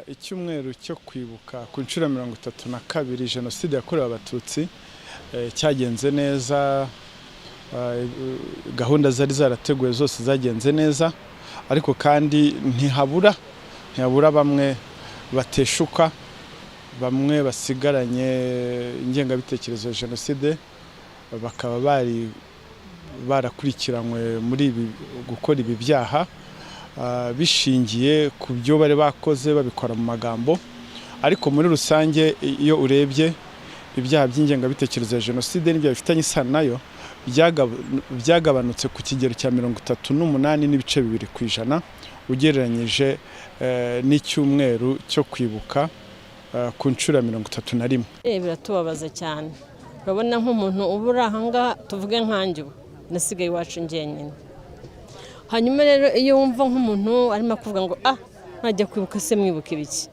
Icyumweru cyo kwibuka ku nshuro 32 Jenoside yakorewe Abatutsi cyagenze neza, gahunda zari zarateguwe zose zagenze neza, ariko kandi ntihabura bamwe bateshuka, bamwe basigaranye ingengabitekerezo ya Jenoside, bakaba barakurikiranywe muri gukora ibi byaha bishingiye ku byo bari bakoze babikora mu magambo. Ariko muri rusange iyo urebye ibyaha by'ingengabitekerezo ya Jenoside n'ibyo bifitanye isano nayo byagabanutse ku kigero cya 38.2% ugereranyije n'icyumweru cyo kwibuka ku nshuro ya 31. Biratubabaza cyane, urabona nk'umuntu ubura ahanga, tuvuge nkanjye nasigaye iwacu njyenyine. Hanyuma rero iyo wumva nk'umuntu arimo kuvuga ngo najya kwibuka se mwibuka ibiki,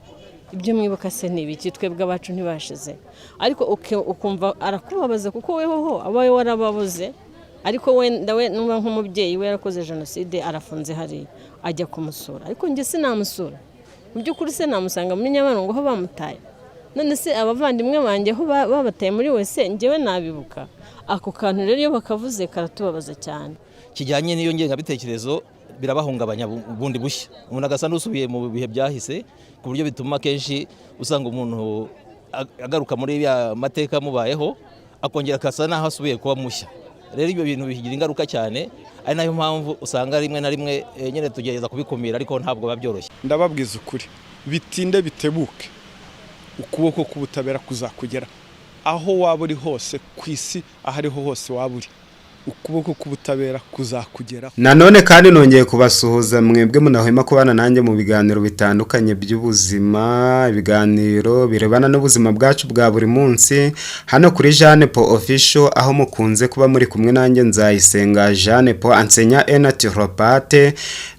ibyo mwibuka se ni ibiki, twebwe abacu ntibashize. Ariko ukumva arakubabaza kuko weho abaye warababuze, ariko wenda we numva nk'umubyeyi we yarakoze Jenoside arafunze hari ajya kumusura, ariko njye sinamusura. Mu by'ukuri se namusanga muri Nyabarongo aho bamutaye, none se abavandimwe banjye aho babataye muri wese njyewe nabibuka. Ako kantu rero iyo bakavuze karatubabaza cyane. Kijyanye n'iyo ngengabitekerezo birabahungabanya bundi bushya, umuntu agasa n'usubiye mu bihe byahise, ku buryo bituma kenshi usanga umuntu agaruka muri ya mateka mubayeho akongera akasa naho asubiye kuba mushya. Rero ibyo bintu bigira ingaruka cyane, ari nayo mpamvu usanga rimwe na rimwe nyine tugerageza kubikumira, ariko ntabwo babyoroshye. Ndababwiza ukuri, bitinde bitebuke, ukuboko k'ubutabera kuzakugera aho waba uri hose ku isi, ahariho hose waba uri, ukuboko k'ubutabera kuzakugera. Nanone kandi nongeye kubasuhuza mwebwe munahwema kubana nanjye mu biganiro bitandukanye by'ubuzima, ibiganiro birebana n'ubuzima bwacu bwa buri munsi hano kuri Jeanne Paul Official, aho mukunze kuba muri kumwe nanjye Nzayisenga Jeanne Paul, ansenya naturopathe,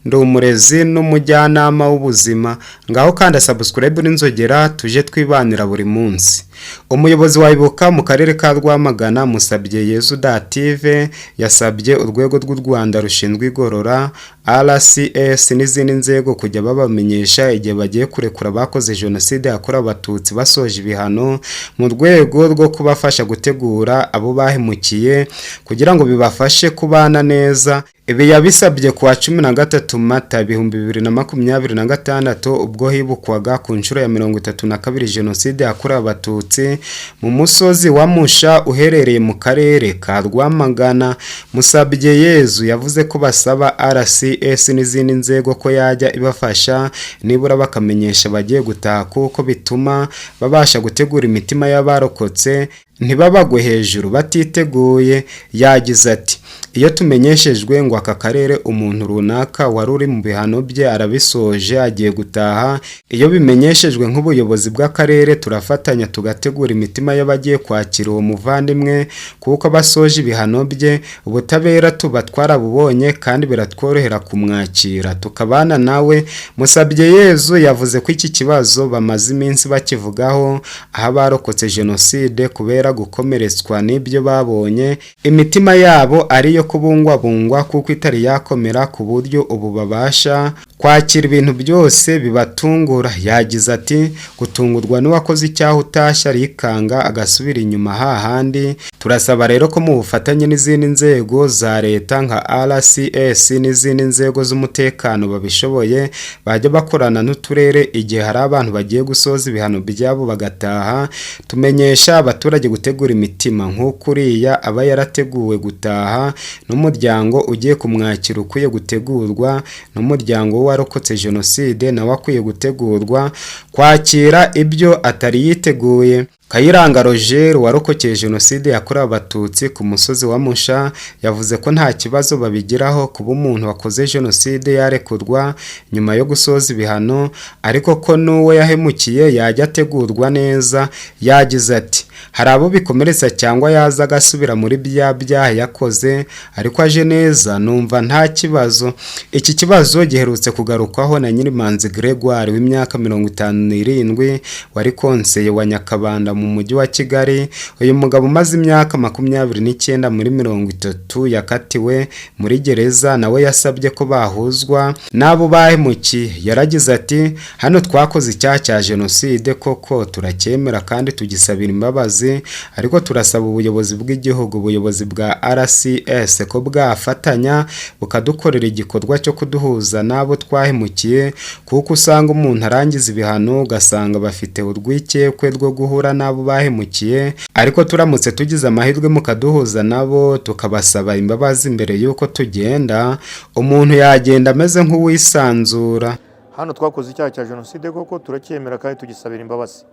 ndi umurezi n'umujyanama w'ubuzima. Ngaho kandi subscribe n'inzogera tuje twibanira buri munsi. Umuyobozi wa Ibuka mu karere ka Rwamagana Musabyeyezu Dative yasabye urwego rw'u Rwanda rushinzwe igorora RCS n'izindi nzego kujya babamenyesha igihe bagiye kurekura bakoze Jenoside yakorewe Abatutsi basoje ibihano, mu rwego rwo kubafasha gutegura abo bahemukiye kugira ngo bibafashe kubana neza. Ibi yabisabye kuwa 13 Mata 2026 ubwo hibukwaga ku nshuro ya 32 Jenoside yakorewe Abatutsi mu musozi wa Musha uherereye mu karere ka Rwamagana. Musabyeyezu yavuze ko basaba RCS n'izindi nzego ko yajya ibafasha nibura bakamenyesha bagiye gutaha, kuko bituma babasha gutegura imitima y'abarokotse ntibabagwe hejuru batiteguye. Yagize ati, iyo tumenyeshejwe ngo aka karere umuntu runaka wari uri mu bihano bye arabisoje agiye gutaha, iyo bimenyeshejwe nk'ubuyobozi bw'akarere turafatanya tugategura imitima y'abagiye kwakira uwo muvandimwe, kuko basoje ibihano bye ubutabera tuba twarabubonye kandi biratworohera kumwakira tukabana nawe. Musabyeyezu yavuze ko iki kibazo bamaze iminsi bakivugaho, aho barokotse Jenoside kubera gukomeretswa n'ibyo babonye imitima yabo ariyo kubungwabungwa, kuko itari yakomera ku buryo ubu babasha kwakira ibintu byose bibatungura. Yagize ati, gutungurwa n'uwakoze icyaha utashya arikanga agasubira inyuma hahandi. Turasaba rero ko mu bufatanye n'izindi nzego za leta nka RCS n'izindi nzego z'umutekano babishoboye bajya bakorana n'uturere igihe hari abantu bagiye gusoza ibihano byabo bagataha, tumenyesha abaturage gutegura imitima nk'uko uriya aba yarateguwe gutaha, n'umuryango ugiye kumwakira ukwiye gutegurwa, n'umuryango warokotse Jenoside nawe akwiye gutegurwa kwakira ibyo atari yiteguye. Kayiranga Roger warokokeye Jenoside yakorewe Abatutsi ku musozi wa Musha yavuze ko nta kibazo babigiraho kuba umuntu wakoze Jenoside yarekurwa nyuma yo gusoza ibihano, ariko ko n'uwo yahemukiye yajya ategurwa neza. Yagize ati, hari abo bikomeretsa cyangwa yaza agasubira muri bya byaha yakoze, ariko aje neza numva nta kibazo. Iki kibazo giherutse kugarukwaho na Nyirimanzi Gregoire w'imyaka 57 wari konseye wa Nyakabanda mu mujyi wa Kigali. Uyu mugabo umaze imyaka 29 muri 30 yakatiwe muri gereza nawe yasabye ko bahuzwa n'abo bahemukiye. Yaragize ati hano twakoze icyaha cya jenoside koko turacyemera kandi tugisabira imbabazi, ariko turasaba ubuyobozi bw'igihugu, ubuyobozi bwa RCS ko bwafatanya bukadukorera igikorwa cyo kuduhuza n'abo twahemukiye, kuko usanga umuntu arangiza ibihano ugasanga bafite urwikekwe rwo guhura n'abo bahemukiye, ariko turamutse tugize amahirwe mukaduhuza nabo tukabasaba imbabazi mbere y'uko tugenda, umuntu yagenda ameze nk'uwisanzura. Hano twakoze icyaha cya jenoside koko turacyemera kandi tugisabira imbabazi,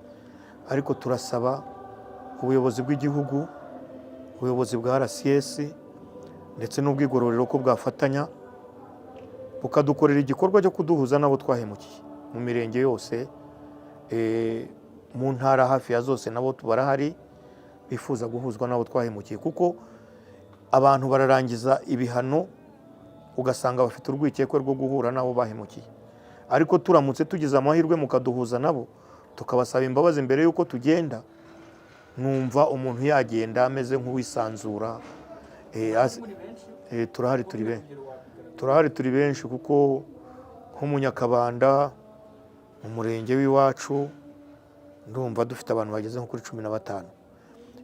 ariko turasaba ubuyobozi bw'igihugu, ubuyobozi bwa RCS ndetse n'ubwigororero ko bwafatanya bukadukorera igikorwa cyo kuduhuza nabo twahemukiye mu mirenge yose, mu ntara hafi ya zose nabo barahari bifuza guhuzwa nabo twahemukiye, kuko abantu bararangiza ibihano ugasanga bafite urwikekwe rwo guhura nabo bahemukiye, ariko turamutse tugize amahirwe mukaduhuza nabo tukabasaba imbabazi mbere y'uko tugenda, numva umuntu yagenda ameze nk'uwisanzura. Turahari turi benshi kuko nko mu Nyakabanda mu murenge w'iwacu ndumva dufite abantu bageze nko kuri 15,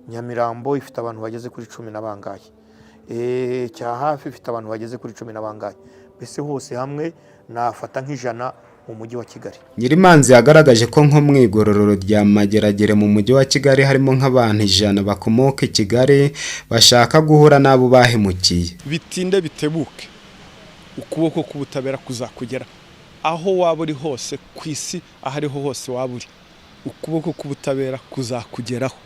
Nyamirambo ifite abantu bageze kuri 10 na bangahe, cya hafi ifite abantu bageze kuri 10 na bangahe, mbese hose hamwe nafata nk'ijana mu mujyi wa Kigali. Nyirimanzi yagaragaje ko nko mu igororero rya Mageragere mu mujyi wa Kigali harimo nk'abantu 100 bakomoka i Kigali bashaka guhura n'abo bahemukiye. Bitinde bitebuke, ukuboko k'ubutabera kuzakugera aho waba uri hose ku isi, aho ariho hose waba uri, ukuboko k'ubutabera kuzakugeraho.